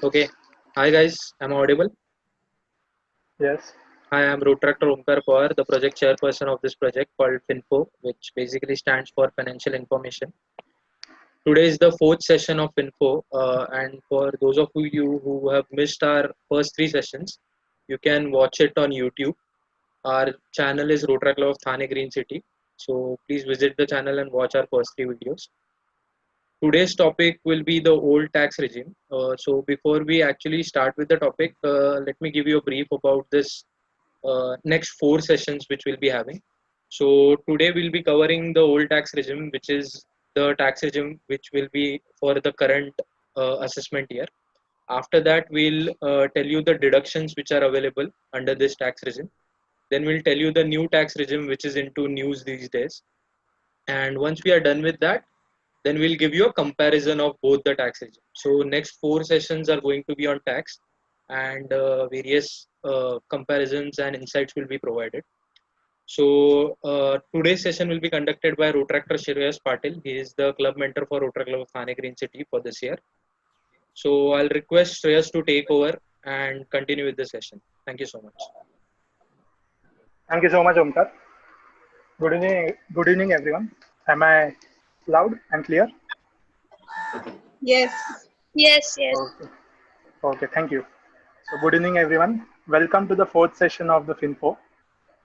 Okay. Hi guys, am I audible? Yes. Hi, I'm Road Tractor Omkar Pawar, the project chairperson of this project called FINFO, which basically stands for Financial Information. Today is the fourth session of FINFO, and for those of you who have missed our first three sessions, you can watch it on YouTube. Our channel is Road Tractor of Thane Green City, so please visit the channel and watch our first three videos. Today's topic will be the old tax regime. So before we actually start with the topic, let me give you a brief about this next four sessions which we'll be having. So today we'll be covering the old tax regime, which is the tax regime which will be for the current assessment year. After that, we'll tell you the deductions which are available under this tax regime. Then we'll tell you the new tax regime which is into news these days. And once we are done with that, then we'll give you a comparison of both the tax regime. So next four sessions are going to be on tax, and various comparisons and insights will be provided. So today's session will be conducted by Rotractor Shreyas Patil. He is the club mentor for Rotary Club of Thane Green City for this year. So I'll request Shreyas to take over and continue with the session. Thank you so much. Thank you so much, Omkar. Good evening, everyone. Am I loud and clear? Yes. Yes, yes. Okay. Okay. Thank you. So, good evening, everyone. Welcome to the fourth session of the FinFo.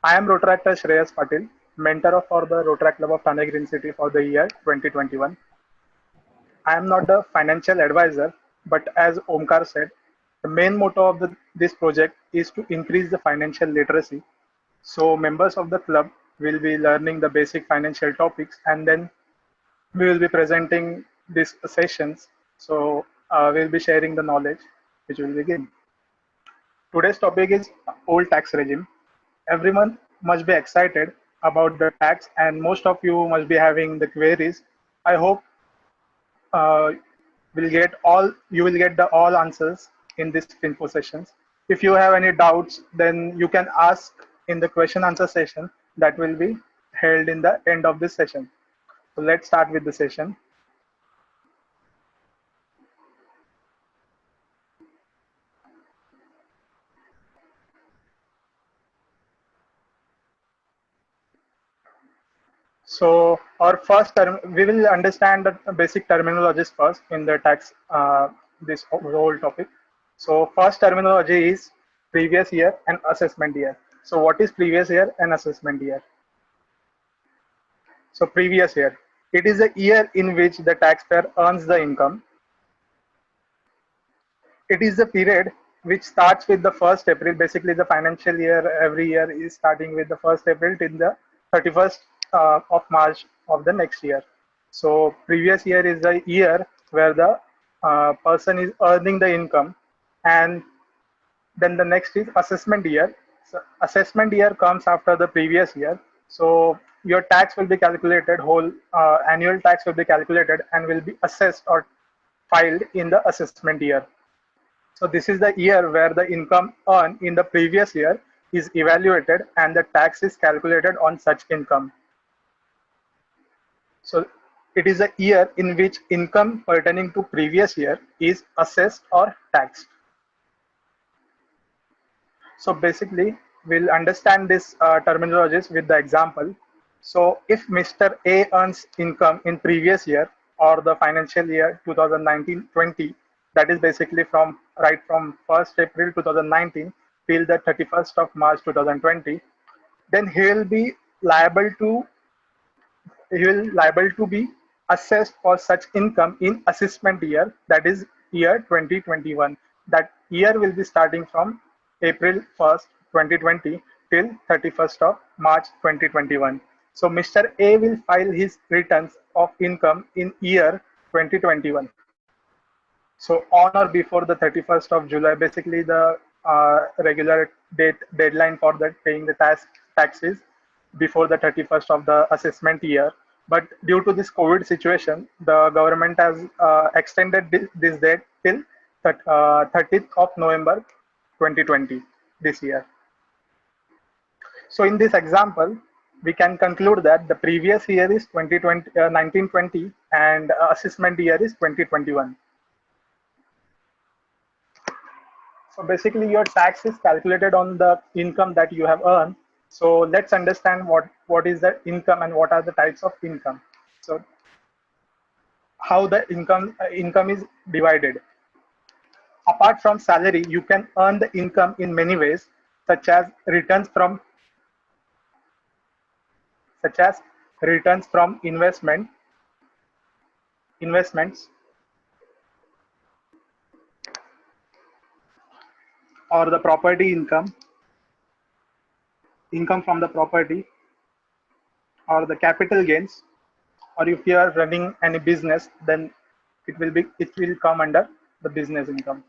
I am Rotaractor Shreyas Patil, mentor for the Rotaract Club of Thane Green City for the year 2021. I am not the financial advisor, but as Omkar said, the main motto of this project is to increase the financial literacy. So, members of the club will be learning the basic financial topics, and then we will be presenting these sessions. So we'll be sharing the knowledge which will begin. Today's topic is old tax regime. Everyone must be excited about the tax, and most of you must be having the queries. I hope uh, you will get the all answers in this info sessions. If you have any doubts, then you can ask in the question answer session that will be held in the end of this session. So let's start with the session. So our first term, we will understand the basic terminologies first in the tax, this whole topic. So first terminology is previous year and assessment year. So what is previous year and assessment year? So previous year, it is a year in which the taxpayer earns the income. It is the period which starts with the 1st April. Basically, the financial year every year is starting with the 1st April till the 31st of March of the next year. So previous year is the year where the person is earning the income, and then the next is assessment year. So assessment year comes after the previous year. So your tax will be calculated, whole annual tax will be calculated and will be assessed or filed in the assessment year. So this is the year where the income earned in the previous year is evaluated and the tax is calculated on such income. So it is a year in which income pertaining to previous year is assessed or taxed. So basically, we'll understand this terminologies with the example. So if Mr. A earns income in previous year or the financial year 2019-20, that is basically from right from 1st April 2019 till the 31st of March 2020, then he will liable to be assessed for such income in assessment year, that is year 2021. That year will be starting from April 1st 2020 till 31st of March 2021. So Mr. A will file his returns of income in year 2021. So on or before the 31st of July, basically the regular deadline for that paying the taxes before the 31st of the assessment year. But due to this COVID situation, the government has extended this date till 30th of November 2020 this year. So in this example, we can conclude that the previous year is 2020, 1920 and assessment year is 2021. So basically your tax is calculated on the income that you have earned. So let's understand what is the income and what are the types of income. So how the income is divided. Apart from salary, you can earn the income in many ways, such as returns from such as returns from investments, or the property income from the property, or the capital gains, or if you are running any business, then it will come under the business income.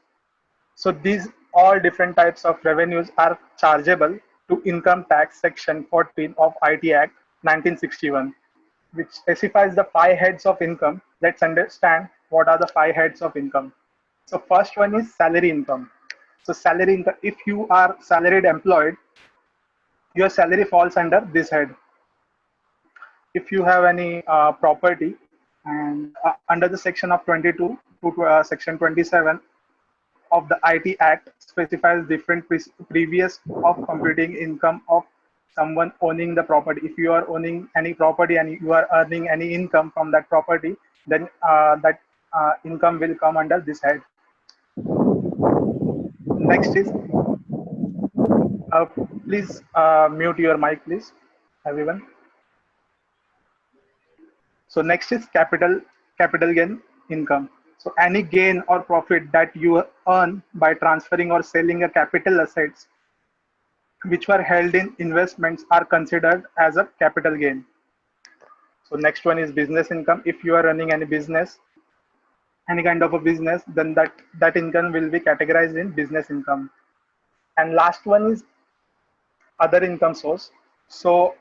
So these all different types of revenues are chargeable to income tax section 14 of IT Act 1961, which specifies the five heads of income. Let's understand what are the five heads of income. So first one is salary income. So salary income, if you are salaried employed, your salary falls under this head. If you have any property, and under the section of 22 to section 27 of the IT Act specifies different previous of computing income of someone owning the property. If you are owning any property and you are earning any income from that property, then that income will come under this head. Next is, uh, please mute your mic, please, everyone. So next is capital gain income. So any gain or profit that you earn by transferring or selling a capital assets which were held in investments are considered as a capital gain. So next one is business income. If you are running any business, any kind of a business, then that income will be categorized in business income. And last one is other income source. So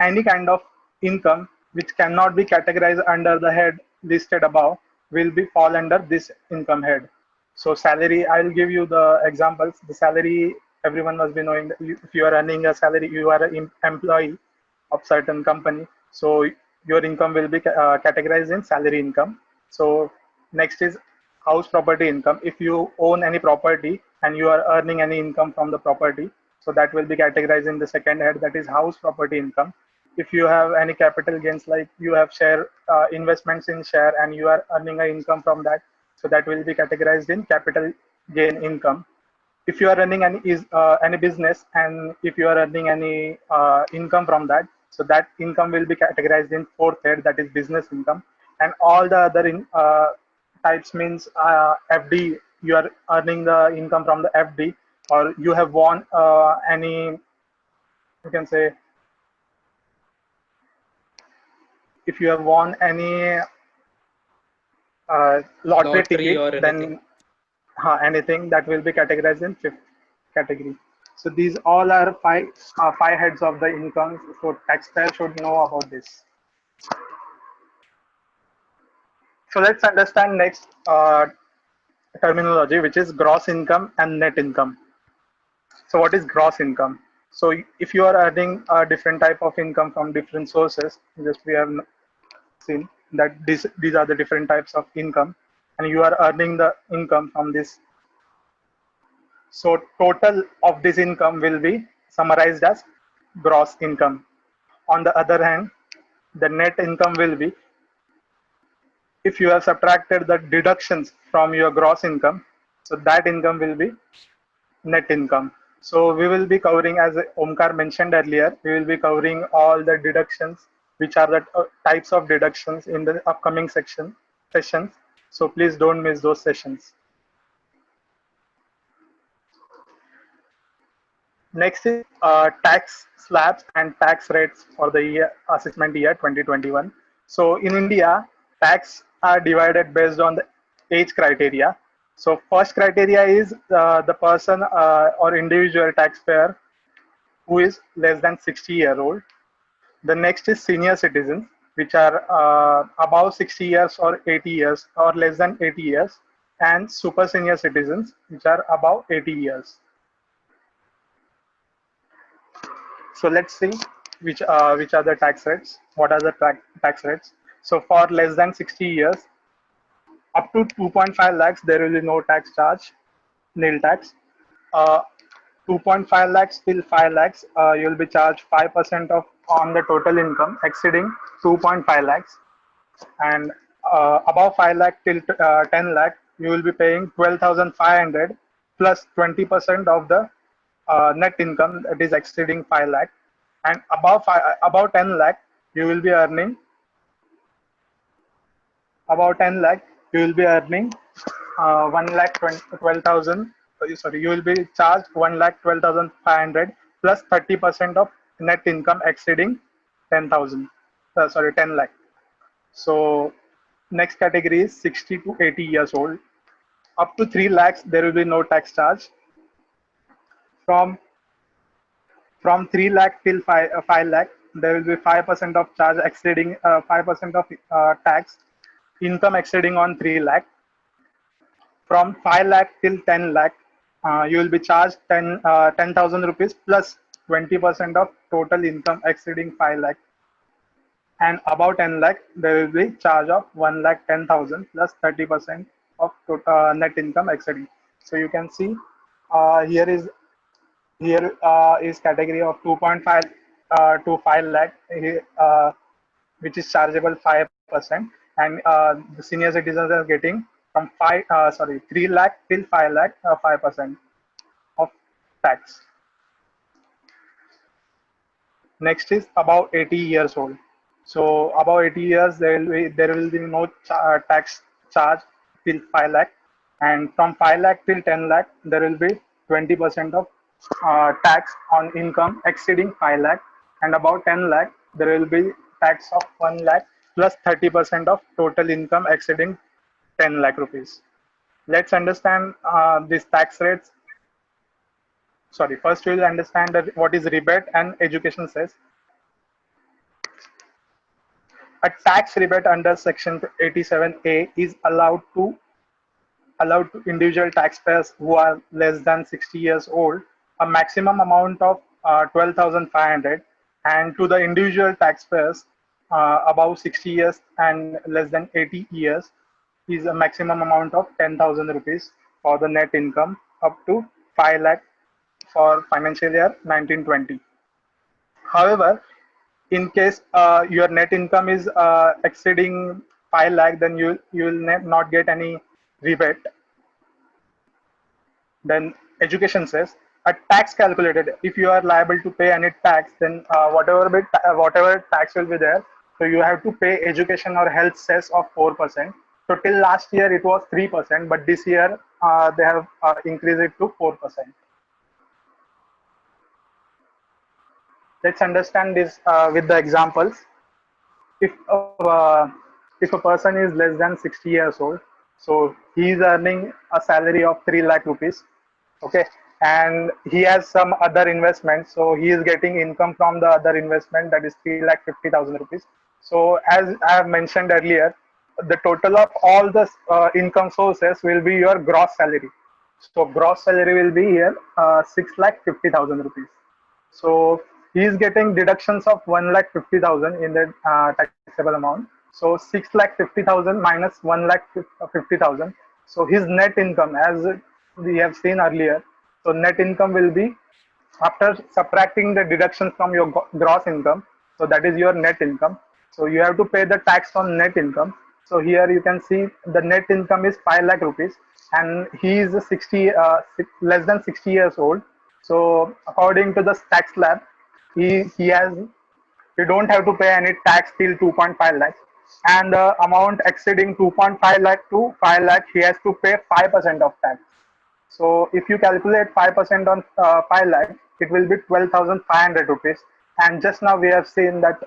any kind of income which cannot be categorized under the head listed above will be fall under this income head. So salary, I'll give you the examples. The salary, everyone must be knowing that if you are earning a salary, you are an employee of certain company. So your income will be categorized in salary income. So next is house property income. If you own any property and you are earning any income from the property, so that will be categorized in the second head, that is house property income. If you have any capital gains, like you have share investments in share and you are earning an income from that, so that will be categorized in capital gain income. If you are running any business and if you are earning any income from that, so that income will be categorized in fourth head, that is business income. And all the other types means FD, you are earning the income from the FD, or you have won any, you can say, if you have won any lottery ticket, or anything. then anything that will be categorized in fifth category. So these all are five heads of the income. So taxpayer should know about this. So let's understand next terminology, which is gross income and net income. So what is gross income? So if you are earning a different type of income from different sources, just we have seen that these are the different types of income, and you are earning the income from this. So total of this income will be summarized as gross income. On the other hand, the net income will be if you have subtracted the deductions from your gross income, so that income will be net income. So we will be covering, as Omkar mentioned earlier, we will be covering all the deductions, which are the types of deductions in the upcoming sessions. So please don't miss those sessions. Next is tax slabs and tax rates for the assessment year 2021. So in India, tax are divided based on the age criteria. So first criteria is the person or individual taxpayer who is less than 60-year-old. The next is senior citizens, which are above 60 years or 80 years or less than 80 years, and super senior citizens, which are above 80 years. So let's see which are the tax rates. What are the tax rates? So for less than 60 years, up to 2.5 lakhs, there will be no tax charge. nil tax. Uh, 2.5 lakhs till 5 lakhs, you will be charged 5% of on the total income exceeding 2.5 lakhs, and above 5 lakh till 10 lakh, you will be paying 12,500 plus 20% of the net income that is exceeding 5 lakh, and above 10 lakh, you will be earning about 10 lakh, you will be earning 1 lakh 12,000. Sorry, you will be charged 1 lakh 12,500 plus 30% of net income exceeding 10,000. Sorry, 10 lakh. So next category is 60 to 80 years old. Up to 3 lakhs, there will be no tax charge. From 3 lakh till 5 lakh, there will be 5% of charge exceeding 5% of tax income exceeding on 3 lakh. From 5 lakh till 10 lakh, you will be charged 10,000 rupees plus 20% of total income exceeding 5 lakh. And above 10 lakh, there will be charge of 1 lakh 10,000 plus 30% of net income exceeding. So you can see here is category of 2.5 to 5 lakh, which is chargeable 5%, and the senior citizens are getting from 3 lakh till 5 lakh 5% of tax. Next is above 80 years old. So above 80 years, there will be no tax charge till 5 lakh, and from 5 lakh till 10 lakh, there will be 20% of tax on income exceeding 5 lakh, and about 10 lakh, there will be tax of 1 lakh plus 30% of total income exceeding 10 lakh rupees. Let's understand these tax rates. Sorry, first we'll understand what is rebate and education cess. A tax rebate under Section 87A is allowed to individual taxpayers who are less than 60 years old a maximum amount of 12,500, and to the individual taxpayers above 60 years and less than 80 years is a maximum amount of 10,000 rupees for the net income up to 5 lakh for financial year 1920. However, in case your net income is exceeding 5 lakh, then you will not get any rebate. Then education cess a tax calculated. If you are liable to pay any tax, then whatever tax will be there, so you have to pay education or health cess of 4%. So till last year it was 3%, but this year they have increased it to 4%. Let's understand this with the examples. If a person is less than 60 years old, so he is earning a salary of 3 lakh rupees, okay, and he has some other investment, so he is getting income from the other investment, that is 3,50,000 rupees. So as I have mentioned earlier, the total of all the income sources will be your gross salary. So gross salary will be here 6,50,000 rupees. So he is getting deductions of 1,50,000 in the taxable amount. So 6,50,000 minus 1,50,000. So his net income, as we have seen earlier, so net income will be after subtracting the deductions from your gross income. So that is your net income. So you have to pay the tax on net income. So here you can see the net income is 5 lakh rupees, and he is less than 60 years old. So according to the tax slab, he don't have to pay any tax till 2.5 lakhs, and the amount exceeding 2.5 lakh to 5 lakh, he has to pay 5% of tax. So if you calculate 5% on 5 lakh, it will be 12,500 rupees. And just now we have seen that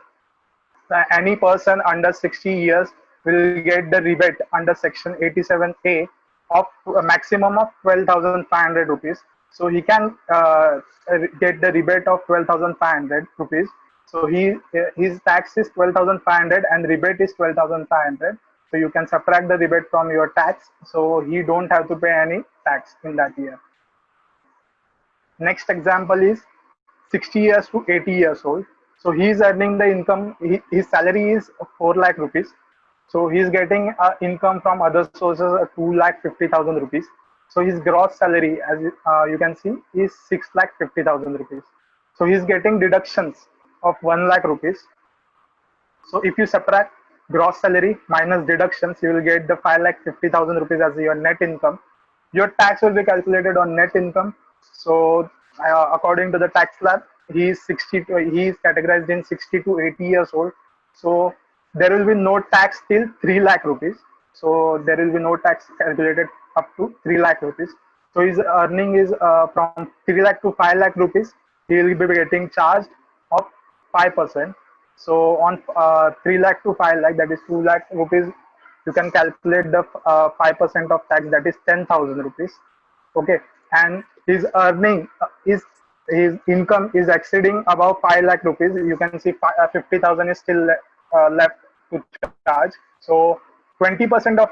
any person under 60 years will get the rebate under Section 87A of a maximum of 12,500 rupees. So he can get the rebate of 12,500 rupees. So his tax is 12,500 and rebate is 12,500. So you can subtract the rebate from your tax. So he don't have to pay any tax in that year. Next example is 60 years to 80 years old. So he is earning the income. His salary is 4 lakh rupees. So he is getting income from other sources 2,50,000 rupees. So his gross salary, as you can see, is 6,50,000 rupees. So he's getting deductions of 1 lakh rupees. So if you subtract gross salary minus deductions, you will get the 5,50,000 rupees as your net income. Your tax will be calculated on net income. So according to the tax lab, he is categorized in 60 to 80 years old. So there will be no tax till 3 lakh rupees. So there will be no tax calculated up to 3 lakh rupees. So his earning is from 3 lakh to 5 lakh rupees. He will be getting charged of 5%. So on 3 lakh to 5 lakh, that is 2 lakh rupees, you can calculate the 5% of tax, that is 10,000 rupees. Okay, and his earning is his income is exceeding above 5 lakh rupees. You can see 50,000 is still left to charge. So 20% of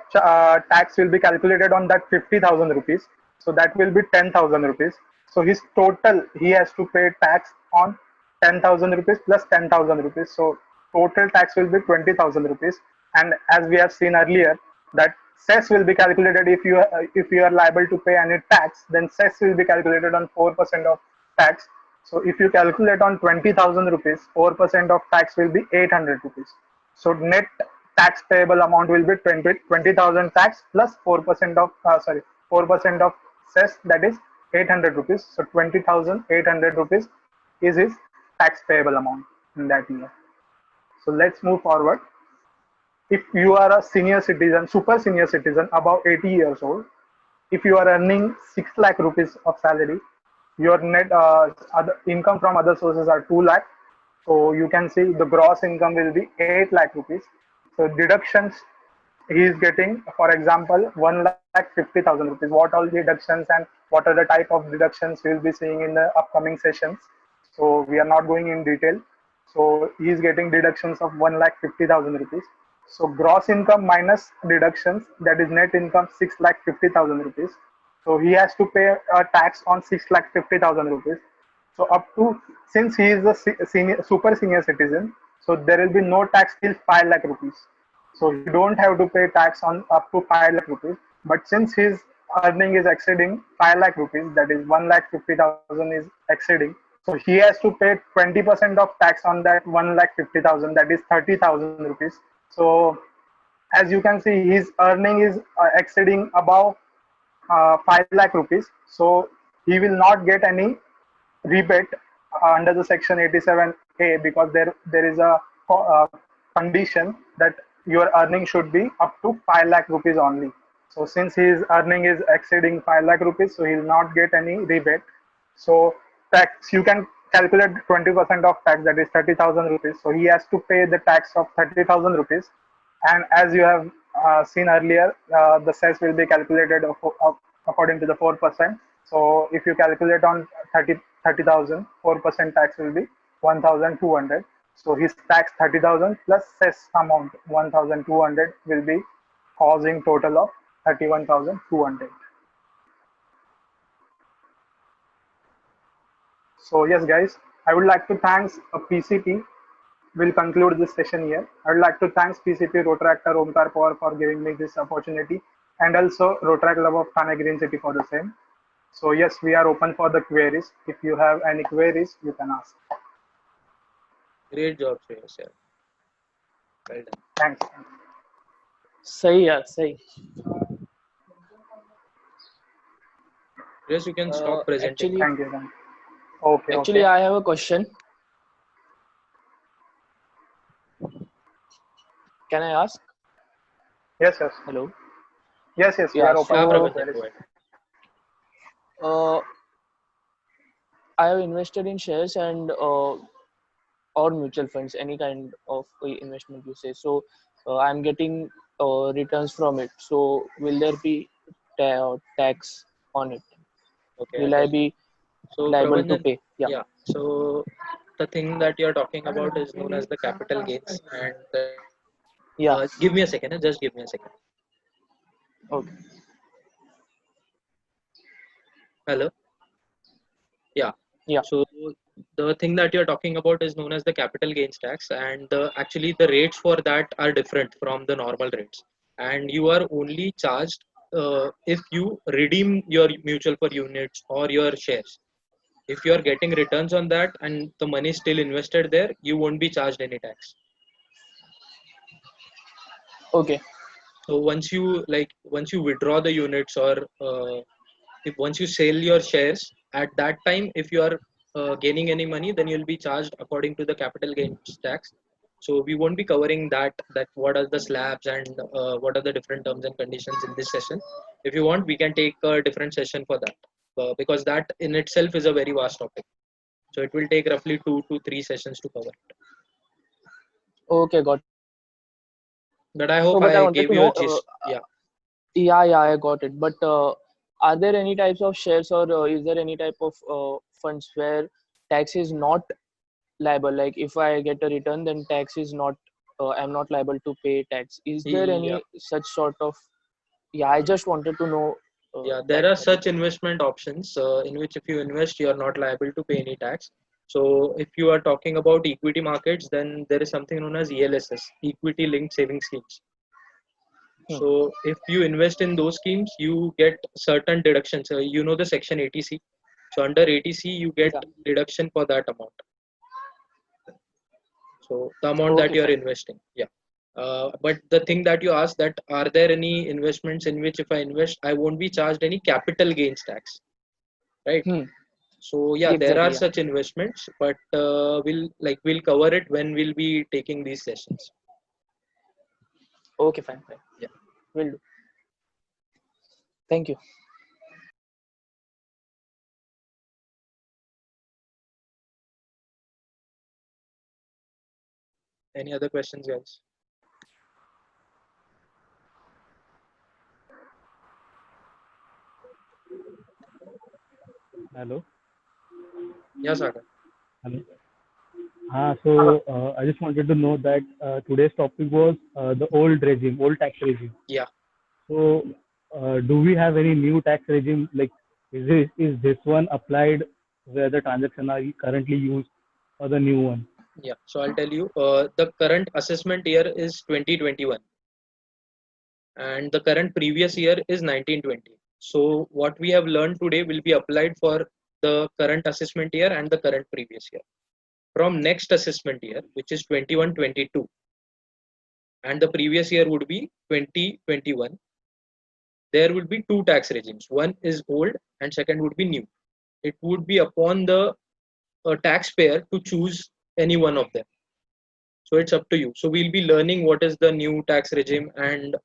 tax will be calculated on that 50,000 rupees. So that will be 10,000 rupees. So his total, he has to pay tax on 10,000 rupees plus 10,000 rupees. So total tax will be 20,000 rupees. And as we have seen earlier, that cess will be calculated if you are liable to pay any tax, then cess will be calculated on 4% of tax. So if you calculate on 20,000 rupees, 4% of tax will be 800 rupees. So net tax payable amount will be 20,000 tax plus 4% of 4% of cess, that is 800 rupees. So 20,800 rupees is his tax payable amount in that year. So let's move forward. If you are a senior citizen, super senior citizen, above 80 years old, if you are earning 6 lakh rupees of salary, your net other income from other sources are 2 lakh. So you can see the gross income will be 8 lakh rupees. So deductions he is getting, for example, 1,50,000 rupees. What all deductions and what are the type of deductions we will be seeing in the upcoming sessions. So we are not going in detail. So he is getting deductions of 1,50,000 rupees. So gross income minus deductions, that is net income 6,50,000 rupees. So he has to pay a tax on 6,50,000 rupees. So up to, since he is a super senior citizen, so there will be no tax till 5 lakh rupees. So you don't have to pay tax on up to 5 lakh rupees. But since his earning is exceeding 5 lakh rupees, that is 1,50,000 is exceeding. So he has to pay 20% of tax on that 1,50,000, that is 30,000 rupees. So as you can see, his earning is exceeding above 5 lakh rupees. So he will not get any rebate under the section 87A, because there is a condition that your earning should be up to 5 lakh rupees only. So since his earning is exceeding 5 lakh rupees, so he will not get any rebate. So tax, you can calculate 20% of tax, that is 30,000 rupees. So he has to pay the tax of 30,000 rupees. And as you have seen earlier, the cess will be calculated according to the 4%. So if you calculate on 30,000, 4% tax will be 1,200. So his tax 30,000 plus cess amount 1,200 will be causing total of 31,200. So yes, guys, I would like to thank PCP. We'll conclude this session here. I would like to thank PCP Rotaractor Omkar Pawar for giving me this opportunity, and also Rotaract Club of Thane Green City for the same. So yes, we are open for the queries. If you have any queries, you can ask. Great job, Shreyas. Yeah. Well done. Thanks. सही है सही. Yes, you can stop presenting. Actually, Thank you. Okay. Actually, okay. I have a question. Can I ask? Yes. Hello. Yes. We Yeah, are open so- for the Prabhatan, queries. go ahead. I have invested in shares and or mutual funds, any kind of investment you say. So I'm getting returns from it. So will there be tax on it? Okay. Will I be So liable to Prabhajan, pay? Yeah. yeah. So the thing that you're talking about is known as the capital gains. And Yeah. give me a second. Just give me a second. Okay. Hello. Yeah. Yeah. So the thing that you're talking about is known as the capital gains tax, and actually the rates for that are different from the normal rates, and you are only charged if you redeem your mutual fund units or your shares. If you are getting returns on that and the money is still invested there, you won't be charged any tax. Okay. So once you withdraw the units, or if once you sell your shares, at that time, if you are gaining any money, then you'll be charged according to the capital gains tax. So we won't be covering that what are the slabs and what are the different terms and conditions in this session. If you want, we can take a different session for that, because that in itself is a very vast topic. So it will take roughly 2 to 3 sessions to cover it. Okay, got it. But I So, hope but I I wanted gave to you a know, gist. Yeah. yeah, I got it. But are there any types of shares, or is there any type of funds where tax is not liable? Like if I get a return, then tax is not, I'm not liable to pay tax. Is there Yeah. any such sort of? Yeah, I just wanted to know Yeah, there that are such particular. investment options in which if you invest, you are not liable to pay any tax. So if you are talking about equity markets, then there is something known as ELSS, equity linked saving schemes. Hmm. So if you invest in those schemes, you get certain deductions. You know the section 80C. So under 80C, you get Yeah. deduction for that amount. So the amount that Okay, you are fine. investing. Yeah. But the thing that you asked, that are there any investments in which if I invest, I won't be charged any capital gains tax, right? Hmm. So yeah, there are Exactly. Yeah. such investments, but we'll cover it when we'll be taking these sessions. Okay, fine, fine. Yeah. Will do. Thank you. Any other questions, guys? Hello. Yeah, Sagar. Hello. Hello. I just wanted to know that today's topic was the old regime, old tax regime. Yeah. So, do we have any new tax regime? Like, is this one applied where the transaction are currently used, or the new one? Yeah. So I'll tell you. The current assessment year is 2021, and the current previous year is 1920. So what we have learned today will be applied for the current assessment year and the current previous year. From next assessment year, which is 21-22, and the previous year would be 2021, there would be two tax regimes. One is old and second would be new. It would be upon the taxpayer to choose any one of them. So it's up to you. So we'll be learning what is the new tax regime, and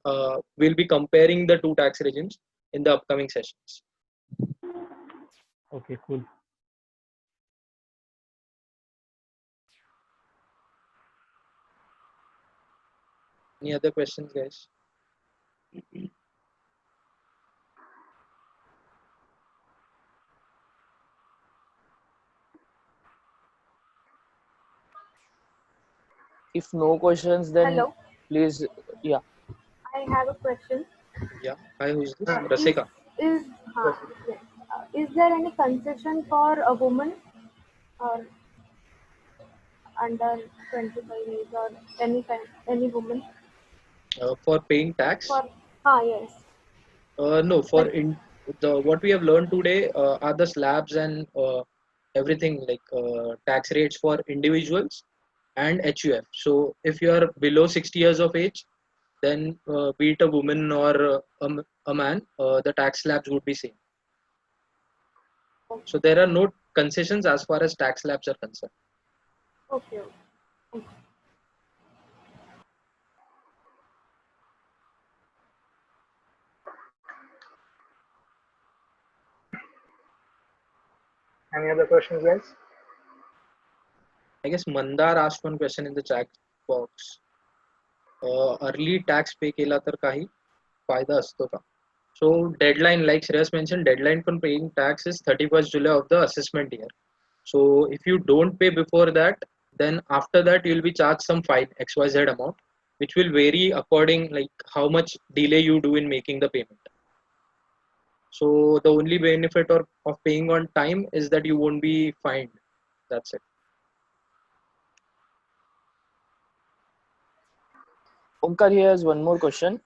we'll be comparing the two tax regimes in the upcoming sessions. Okay, cool. Any other questions, guys? If no questions, then Hello, please, yeah. I have a question. Yeah. Hi, who's this? Hmm. Is Rasika. is Yes. yes. Is there any concession for a woman or under 25 age or any woman For paying tax? for yes No, for con- in the what we have learned today are the slabs and everything, like tax rates for individuals and HUF. So if you are below 60 years of age, then be it a woman or a man, the tax slabs would be same. So there are no concessions as far as tax slabs are concerned. okay, okay. Any other questions, guys? I guess Mandar asked one question in the chat box. Early tax पे केला तर काही फायदा असतो का? So deadline, like Shreyas mentioned, deadline for paying tax is 31st July of the assessment year. So if you don't pay before that, then after that you'll be charged some fine XYZ amount, which will vary according like how much delay you do in making the payment. So the only benefit of paying on time is that you won't be fined. That's it. Omkar here has one more question.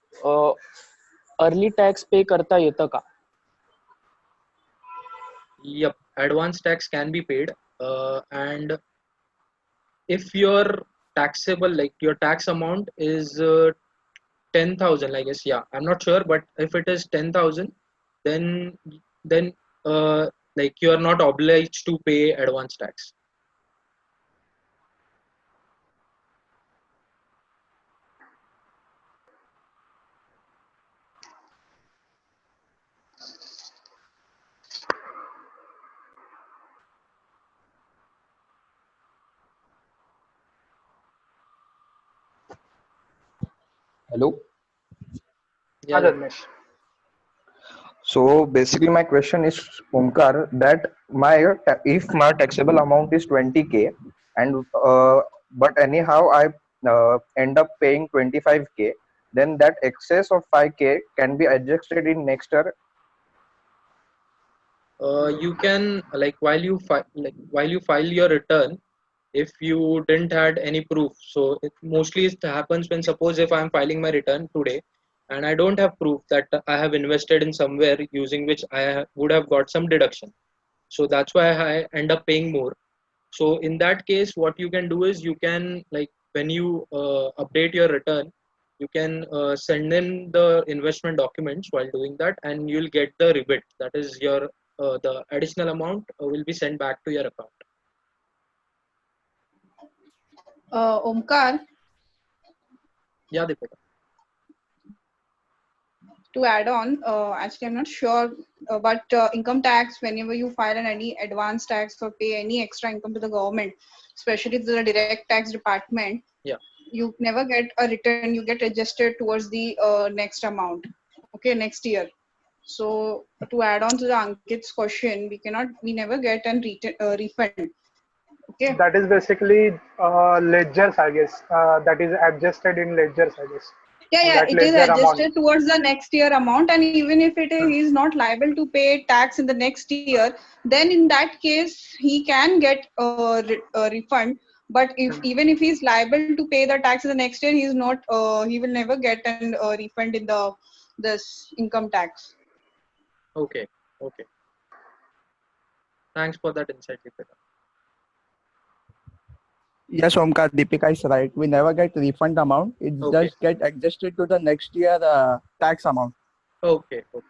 Early tax pay करता येतं का? Yep, advance tax can be paid, and if your taxable, like your tax amount is 10,000, I guess. Yeah, I'm not sure, but if it is 10,000, then then like you are not obliged to pay advance tax. Hello. Yeah, that, Dharmesh. So basically, my question is, Omkar, that if my taxable amount is 20K, and but anyhow I end up paying 25K, then that excess of 5K can be adjusted in next year. you can, like, while you file your return, if you didn't had any proof. So it happens when, suppose if I'm filing my return today and I don't have proof that I have invested in somewhere using which would have got some deduction. So that's why I end up paying more. So in that case, what you can do is, you can, like, when you update your return, you can send in the investment documents while doing that, and you'll get the rebate. That is your the additional amount will be sent back to your account. Omkar, Yeah, Deepika. to add on, actually I'm not sure, but income tax, whenever you file any advance tax or pay any extra income to the government, especially to the direct tax department, Yeah. you never get a return, you get adjusted towards the next amount, okay, next year. So to add on to the Ankit's question, we never get a refund, okay. That is basically ledgers, I guess. That is adjusted in ledgers, I guess. Yeah, That it is ledger amount. adjusted towards the next year amount, and even if he is not liable to pay tax in the next year, then in that case he can get a refund. But even if he is liable to pay the tax in the next year, he is not. He will never get a refund in the this income tax. Okay. Okay. Thanks for that insight, Deepika. Yes, Omkar, Deepika is right. We never get refund amount. It Okay. just get adjusted to the next year tax amount. Okay. Okay.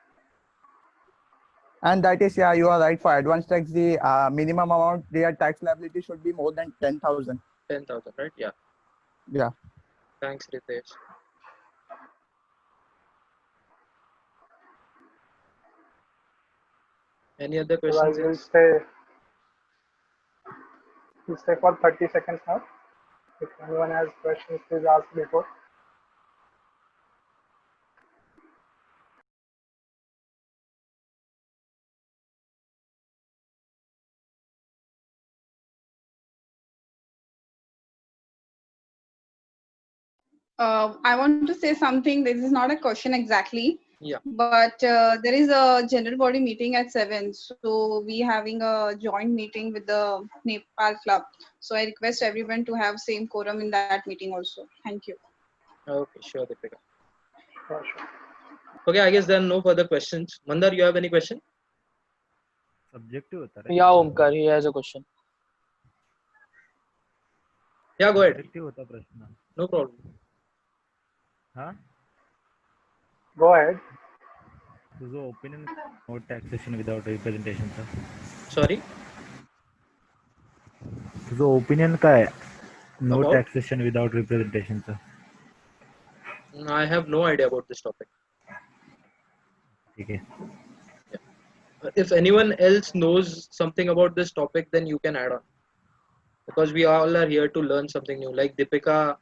And that is, yeah, you are right. For advance tax, the minimum amount, their tax liability should be more than 10,000. 10,000, right? Yeah. Yeah. Thanks, Ritesh. Any other So I questions? will Yes? stay. We'll stay for 30 seconds now. If anyone has questions, please ask before. I want to say something. This is not a question exactly. Yeah. But there is a general body meeting at 7. So we having a joint meeting with the Nepal club. So I request everyone to have same quorum in that meeting also. Thank you. Okay, sure, Deepika. For sure. Okay, I guess there are no further questions. Mandar, you have any question? Subjective होता है. Yeah, Omkar, he has a question. Yeah, go ahead. Subjective होता प्रश्न. No problem. हाँ. Go ahead. तुझं opinion no taxation without representation चा. Sorry? तुझं opinion काय? No About? taxation without representation चा. I have no idea about this topic. ठीक है. If anyone else knows something about this topic, then you can add on. Because we all are here to learn something new. Like Deepika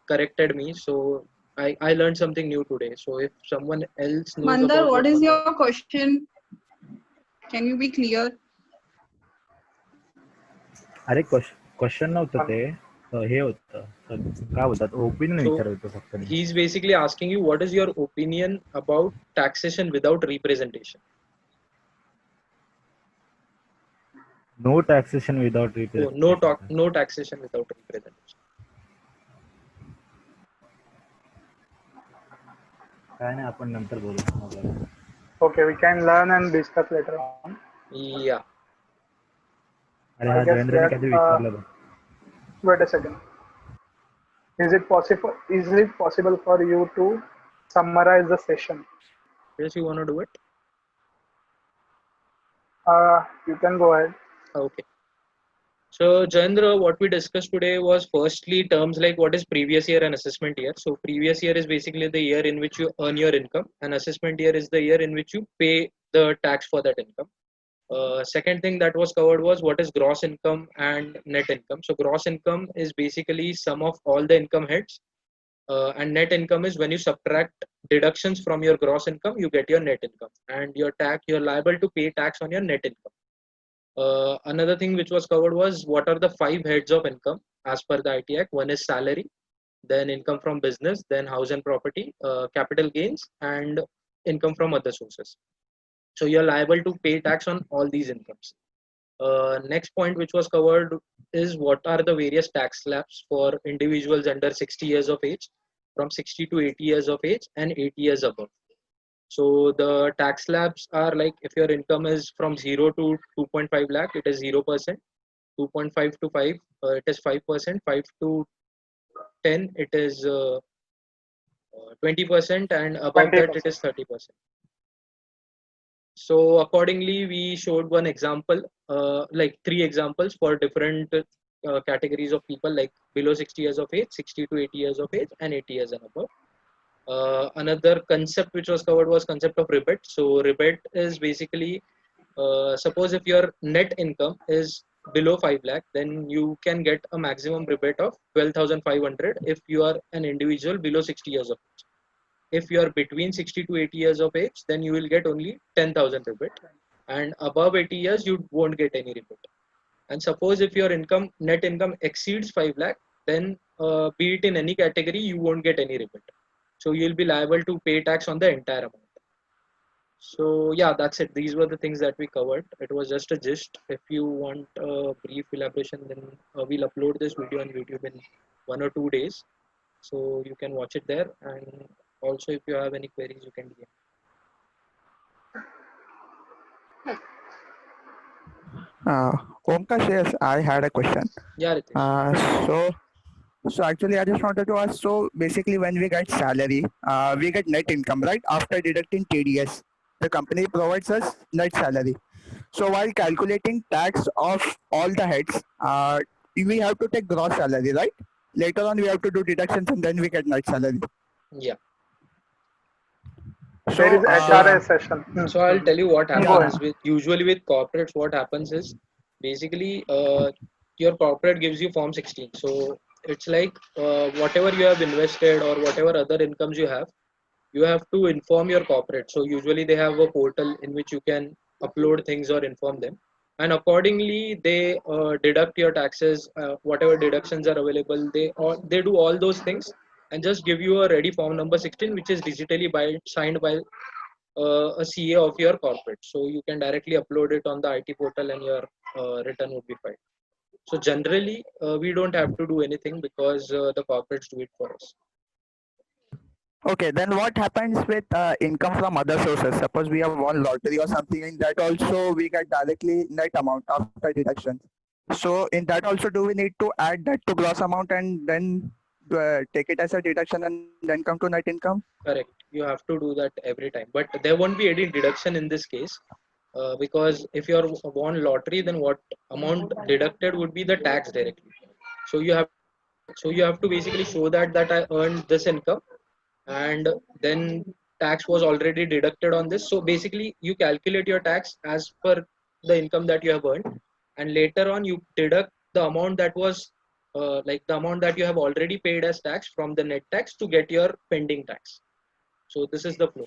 corrected me, so I learned something new today. So if someone else knows Mandar, about what is Mandar, your question? Can you be clear? अरे question नव्हतं ते हे होतं काय होतात opinion so विचारत फक्त मी. he's basically asking you, what is your opinion about taxation without representation? No taxation without Oh, representation. no taxation without representation. काय नाही आपण नंतर बोलू. Okay, we can learn and discuss later on. Yeah. अरे I हा guess जयेंद्रने that, काहीतरी विचारलं बघ. wait a second. Is it possible for you to summarize the session? Yes, you want to do it? You can go ahead. Okay. So, Jayendra, what we discussed today was firstly terms like what is previous year and assessment year. So, previous year is basically the year in which you earn your income, and assessment year is the year in which you pay the tax for that income. Second thing that was covered was what is gross income and net income. So, gross income is basically sum of all the income heads, and net income is when you subtract deductions from your gross income, you get your net income, and you're liable to pay tax on your net income. Another thing which was covered was what are the 5 heads of income as per the IT Act. One is salary, then income from business, then house and property, capital gains, and income from other sources. So you're liable to pay tax on all these incomes. Next point which was covered is what are the various tax slabs for individuals under 60 years of age, from 60 to 80 years of age, and 80 years above. So the tax slabs are like if your income is from 0 to 2.5 lakh, it is 0%. 2.5 to 5, it is 5%. 5 to 10, it is 20%, and above that, it 20%. is 30%. So accordingly, we showed one example, like 3 examples for different categories of people, like below 60 years of age, 60 to 80 years of age, and 80 years and above. Another concept which was covered was concept of rebate. So rebate is basically suppose if your net income is below 5 lakh, then you can get a maximum rebate of 12,500 if you are an individual below 60 years of age. If you are between 60 to 80 years of age, then you will get only 10,000 rebate, and above 80 years you won't get any rebate. And suppose if your net income exceeds 5 lakh, then be it in any category, you won't get any rebate. So you'll be liable to pay tax on the entire amount. So yeah, that's it. These were the things that we covered. It was just a gist. If you want a brief elaboration, then we'll upload this video on YouTube in 1 or 2 days. So you can watch it there. And also, if you have any queries, you can DM. Omkar, yes, I had a question. Yeah, Ritesh. So actually, I just wanted to ask. So basically, when we get salary, we get net income, right? After deducting TDS, the company provides us net salary. So while calculating tax of all the heads, we have to take gross salary, right? Later on, we have to do deductions and then we get net salary. Yeah. So, There is HRA session. So I'll tell you what Go happens ahead. with usually with corporates. What happens is basically your corporate gives you Form 16. So it's like whatever you have invested or whatever other incomes you have to inform your corporate. So usually they have a portal in which you can upload things or inform them, and accordingly they deduct your taxes, whatever deductions are available. They do all those things and just give you a ready form number 16, which is digitally signed by a CA of your corporate. So you can directly upload it on the IT portal and your return would be filed. So generally, we don't have to do anything because the corporates do it for us. okay, then what happens with income from other sources? Suppose we have won lottery or something, in that also we get directly net amount after deductions. So in that also, do we need to add that to gross amount and then take it as a deduction and then come to net income? Correct. You have to do that every time, but there won't be any deduction in this case because if you're won lottery, then what amount deducted would be the tax directly. So you have to basically show that I earned this income, and then tax was already deducted on this. So basically, you calculate your tax as per the income that you have earned, and later on you deduct the amount that was like the amount that you have already paid as tax from the net tax to get your pending tax. So this is the flow.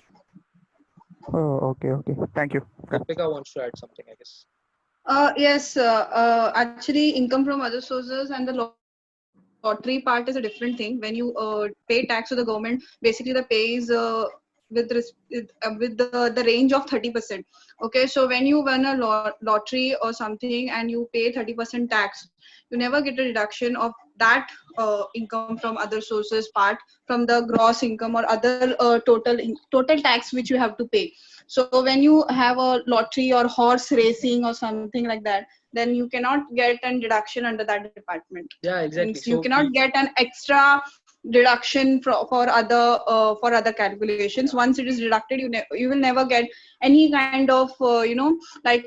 Oh, okay. Thank you. Deepika wants to add something, I guess. Yes, actually, income from other sources and the lottery part is a different thing. When you pay tax to the government, basically the pay is with the range of 30%. Okay, so when you win a lottery or something and you pay 30% tax, you never get a deduction of that income from other sources part from the gross income or other total tax which you have to pay. So when you have a lottery or horse racing or something like that, then you cannot get a deduction under that department. Yeah, exactly. Means you cannot get an extra deduction for other calculations. Once it is deducted, you will never get any kind of like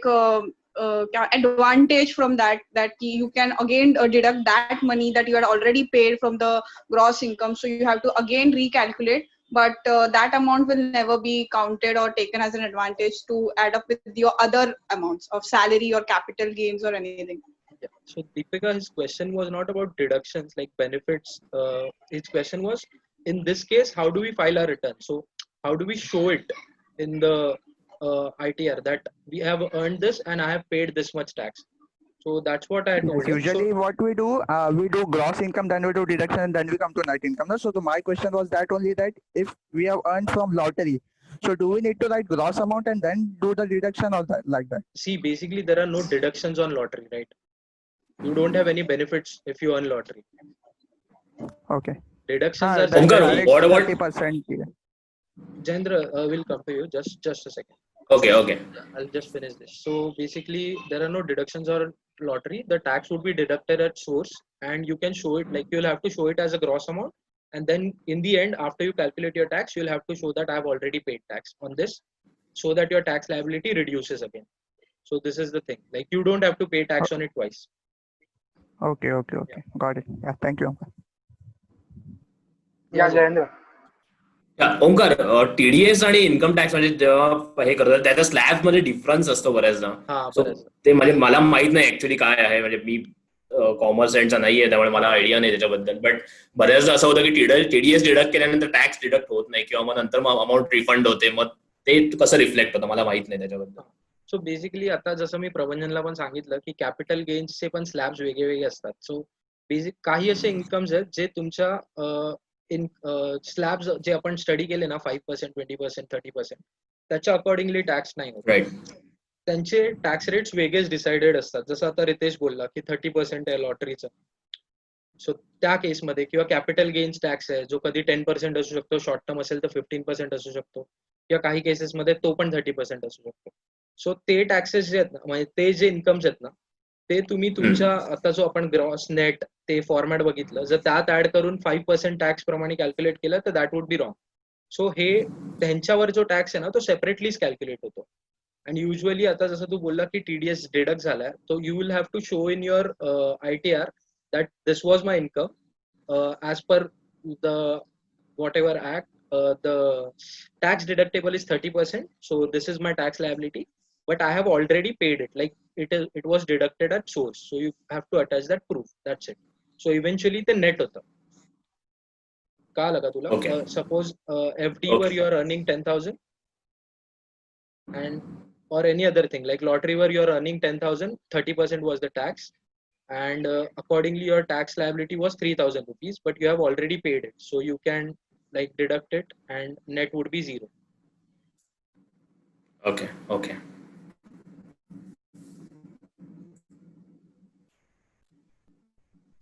advantage from that you can again deduct that money that you had already paid from the gross income, so you have to again recalculate, but that amount will never be counted or taken as an advantage to add up with your other amounts of salary or capital gains or anything. Yeah. So Deepika, his question was not about deductions like benefits. His question was, in this case, how do we file our return? So how do we show it in the ITR that we have earned this and I have paid this much tax? So that's what I told him. Usually, So, what we do gross income, then we do deduction, and then we come to net income. No? So, my question was that only that if we have earned from lottery, so do we need to write gross amount and then do the deduction or that, like that? see, basically there are no deductions on lottery, right? You don't have any benefits if you earn lottery. Okay. Deductions Ah, are then Omkar, separately. what about 30%? Jendra, will come to you. Just a second. okay. I'll just finish this. So basically, there are no deductions or lottery. The tax would be deducted at source, and you can show it like you'll have to show it as a gross amount. And then in the end, after you calculate your tax, you'll have to show that I've already paid tax on this, so that your tax liability reduces again. So this is the thing. Like you don't have to pay tax on it twice. Okay. Got it. Yeah, thank you. Yeah, Jayendra. Omkar, TDS आणि income tax म्हणजे जेव्हा हे करतात त्याच्या slab मध्ये difference असतो बऱ्याचदा. हा, सो बऱ्याचदा. ते म्हणजे मला माहित नाही ऍक्च्युली काय आहे, म्हणजे मी कॉमर्स सायन्सचा नाहीये त्यामुळे मला आयडिया नाही त्याच्याबद्दल. बट बऱ्याचदा असं होतं की टीडीएस डिडक्ट केल्यानंतर टॅक्स डिडक्ट होत नाही किंवा मग नंतर अमाऊंट रिफंड होते. मग ते कसं रिफ्लेक्ट होतं मला माहित नाही त्याच्याबद्दल. सो बेसिकली आता जसं मी प्रबंधनला पण सांगितलं की कॅपिटल गेन्सचे पण स्लॅब्स वेगळे असतात. सो बेसिक काही असे इन्कम्स आहेत जे तुमच्या स्लॅब्स जे आपण स्टडी केले ना 5%, 20%, 30%, त्याच्या अकॉर्डिंगली टॅक्स नाही होत. राईट. त्यांचे टॅक्स रेट्स वेगळेच डिसाइडेड असतात. जसं आता रितेश बोलला की 30% आहे लॉटरीचं. सो त्या केसमध्ये किंवा कॅपिटल गेन्स टॅक्स आहे जो कधी 10% असू शकतो, शॉर्ट टर्म असेल तर 15% असू शकतो, किंवा काही केसेसमध्ये तो पण 30% असू शकतो. सो ते टॅक्सेस जे आहेत ना, म्हणजे ते जे इन्कम्स आहेत ना, ते तुम्ही तुमच्या आता जो आपण ग्रॉस नेट ते फॉर्मॅट बघितलं, जर त्यात ऍड करून 5% टॅक्स प्रमाणे कॅल्क्युलेट केलं तर दॅट वुड बी रॉंग. सो हे त्यांच्यावर जो टॅक्स आहे ना तो सेपरेटलीच कॅल्क्युलेट होतो. आणि युजली आता जसं तू बोलला की टीडीएस डिडक्ट झालाय, तो you will have to show in your ITR that this was my income as per the whatever act, the tax deductible is 30%, so this is my tax liability, but I have already paid it, like it was deducted at source, so you have to attach that proof. That's it. So eventually the net hota ka laga tula. Okay. Suppose FD Okay. where you are earning 10,000 and or any other thing like lottery where you are earning 10,000, 30% was the tax, and accordingly your tax liability was 3,000 rupees, but you have already paid it, so you can like deduct it and net would be 0. Okay.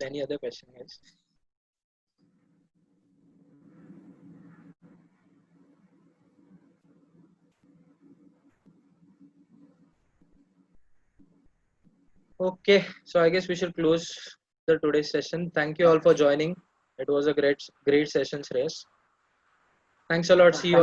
Any other question, guys? Okay, so I guess we should close the today's session. Thank you all for joining. It was a great session, Shreyas. Thanks a lot. See you.